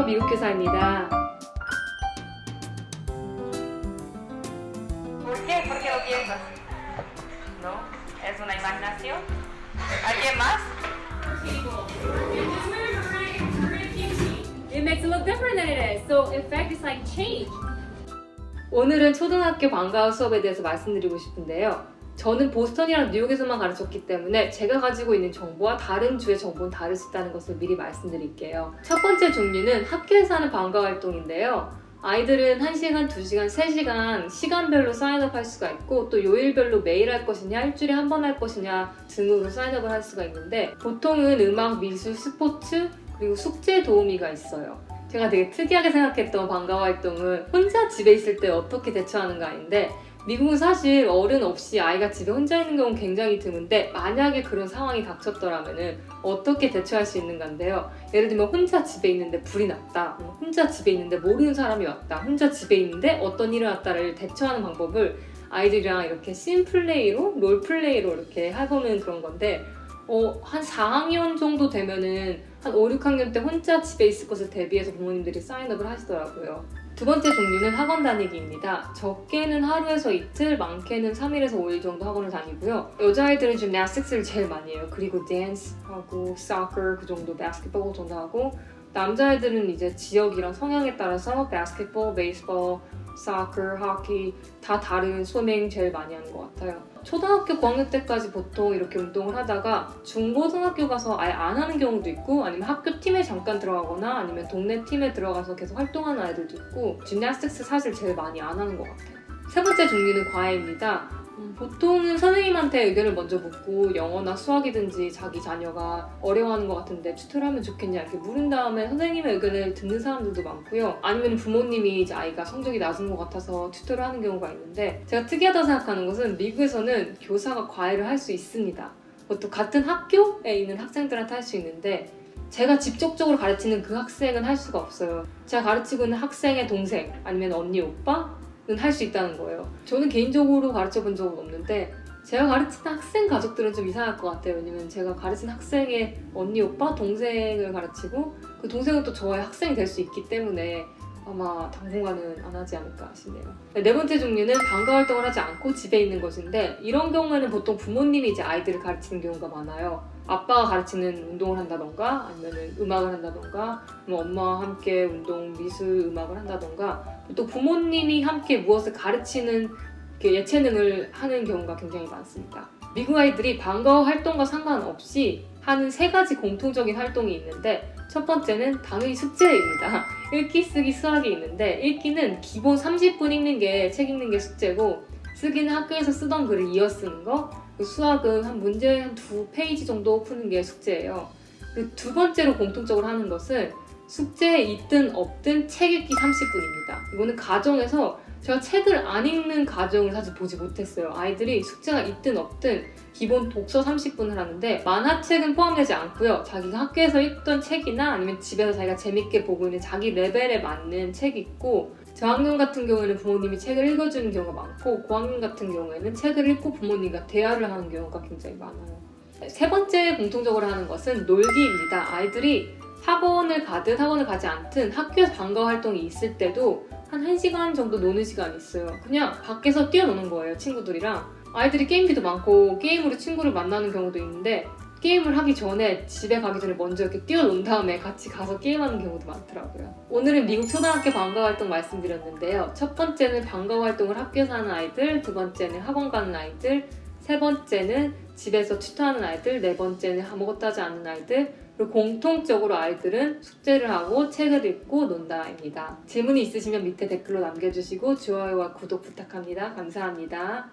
미국 교사입니다. ¿Por qué? ¿Por qué lo piensas? ¿No? ¿Es una imaginación? ¿Alguien más? It makes it look different than it is. So in fact, it's like change. 오늘은 초등학교 방과후 수업에 대해서 말씀드리고 싶은데요. 저는 보스턴이랑 뉴욕에서만 가르쳤기 때문에 제가 가지고 있는 정보와 다른 주의 정보는 다를 수 있다는 것을 미리 말씀드릴게요. 첫 번째 종류는 학교에서 하는 방과 활동인데요. 아이들은 1시간, 2시간, 3시간 시간별로 사인업 할 수가 있고 또 요일별로 매일 할 것이냐, 일주일에 한 번 할 것이냐 등으로 사인업을 할 수가 있는데 보통은 음악, 미술, 스포츠, 그리고 숙제 도우미가 있어요. 제가 되게 특이하게 생각했던 방과 활동은 혼자 집에 있을 때 어떻게 대처하는가인데 미국은 사실 어른 없이 아이가 집에 혼자 있는 경우는 굉장히 드문데 만약에 그런 상황이 닥쳤더라면 어떻게 대처할 수 있는가인데요. 예를 들면 혼자 집에 있는데 불이 났다, 혼자 집에 있는데 모르는 사람이 왔다, 혼자 집에 있는데 어떤 일이 왔다를 대처하는 방법을 아이들이랑 이렇게 씬플레이로, 롤플레이로 이렇게 해보는 그런 건데 한 4학년 정도 되면은 한 5, 6학년 때 혼자 집에 있을 것을 대비해서 부모님들이 사인업을 하시더라고요. 두 번째 종류는 학원 다니기입니다. 적게는 하루에서 이틀, 많게는 3일에서 5일 정도 학원을 다니고요. 여자아이들은 짐나스틱스를 제일 많이 해요. 그리고 댄스하고 서커 그 정도, 바스켓볼 정도 하고 남자아이들은 이제 지역이랑 성향에 따라서 바스켓볼, 베이스볼, 서커, 하키 다 다른 스위밍 제일 많이 하는 것 같아요. 초등학교 고학년 때까지 보통 이렇게 운동을 하다가 중고등학교 가서 아예 안 하는 경우도 있고 아니면 학교 팀에 잠깐 들어가거나 아니면 동네 팀에 들어가서 계속 활동하는 아이들도 있고 짐나스틱스 사실 제일 많이 안 하는 것 같아요. 세 번째 종류는 과외입니다. 보통은 선생님한테 의견을 먼저 묻고 영어나 수학이든지 자기 자녀가 어려워하는 것 같은데 튜터를 하면 좋겠냐 이렇게 물은 다음에 선생님의 의견을 듣는 사람들도 많고요. 아니면 부모님이 이제 아이가 성적이 낮은 것 같아서 튜터를 하는 경우가 있는데 제가 특이하다고 생각하는 것은 미국에서는 교사가 과외를 할 수 있습니다. 또 같은 학교에 있는 학생들한테 할 수 있는데 제가 직접적으로 가르치는 그 학생은 할 수가 없어요. 제가 가르치고 있는 학생의 동생 아니면 언니, 오빠 할 수 있다는 거예요. 저는 개인적으로 가르쳐 본 적은 없는데 제가 가르치는 학생 가족들은 좀 이상할 것 같아요. 왜냐면 제가 가르친 학생의 언니, 오빠, 동생을 가르치고 그 동생은 또 저의 학생이 될 수 있기 때문에 아마 당분간은 안 하지 않을까 싶네요. 네 번째 종류는 방과 활동을 하지 않고 집에 있는 것인데 이런 경우에는 보통 부모님이 이제 아이들을 가르치는 경우가 많아요. 아빠가 가르치는 운동을 한다던가 아니면 음악을 한다던가 엄마와 함께 운동, 미술, 음악을 한다던가 또 부모님이 함께 무엇을 가르치는 예체능을 하는 경우가 굉장히 많습니다. 미국 아이들이 방과 활동과 상관없이 하는 3가지 공통적인 활동이 있는데 첫 번째는 당연히 숙제입니다. 읽기, 쓰기, 수학이 있는데 읽기는 기본 30분 읽는 게 책 읽는 게 숙제고 쓰기는 학교에서 쓰던 글을 이어 쓰는 거, 수학은 한 문제 한 2페이지 정도 푸는 게 숙제예요. 그리고 두 번째로 공통적으로 하는 것은 숙제에 있든 없든 책 읽기 30분입니다. 이거는 가정에서 제가 책을 안 읽는 가정을 사실 보지 못했어요. 아이들이 숙제가 있든 없든 기본 독서 30분을 하는데 만화책은 포함되지 않고요. 자기가 학교에서 읽던 책이나 아니면 집에서 자기가 재밌게 보고 있는 자기 레벨에 맞는 책 읽고 저학년 같은 경우에는 부모님이 책을 읽어주는 경우가 많고 고학년 같은 경우에는 책을 읽고 부모님과 대화를 하는 경우가 굉장히 많아요. 세 번째 공통적으로 하는 것은 놀기입니다. 아이들이 학원을 가든 학원을 가지 않든 학교에서 방과 활동이 있을 때도 한 1시간 정도 노는 시간이 있어요. 그냥 밖에서 뛰어노는 거예요, 친구들이랑. 아이들이 게임기도 많고 게임으로 친구를 만나는 경우도 있는데 게임을 하기 전에 집에 가기 전에 먼저 이렇게 뛰어논 다음에 같이 가서 게임하는 경우도 많더라고요. 오늘은 미국 초등학교 방과 활동 말씀드렸는데요. 첫 번째는 방과 활동을 학교에서 하는 아이들, 두 번째는 학원 가는 아이들, 세 번째는 집에서 튜터하는 아이들, 네 번째는 아무것도 하지 않는 아이들, 그리고 공통적으로 아이들은 숙제를 하고 책을 읽고 논다입니다. 질문이 있으시면 밑에 댓글로 남겨주시고 좋아요와 구독 부탁합니다. 감사합니다.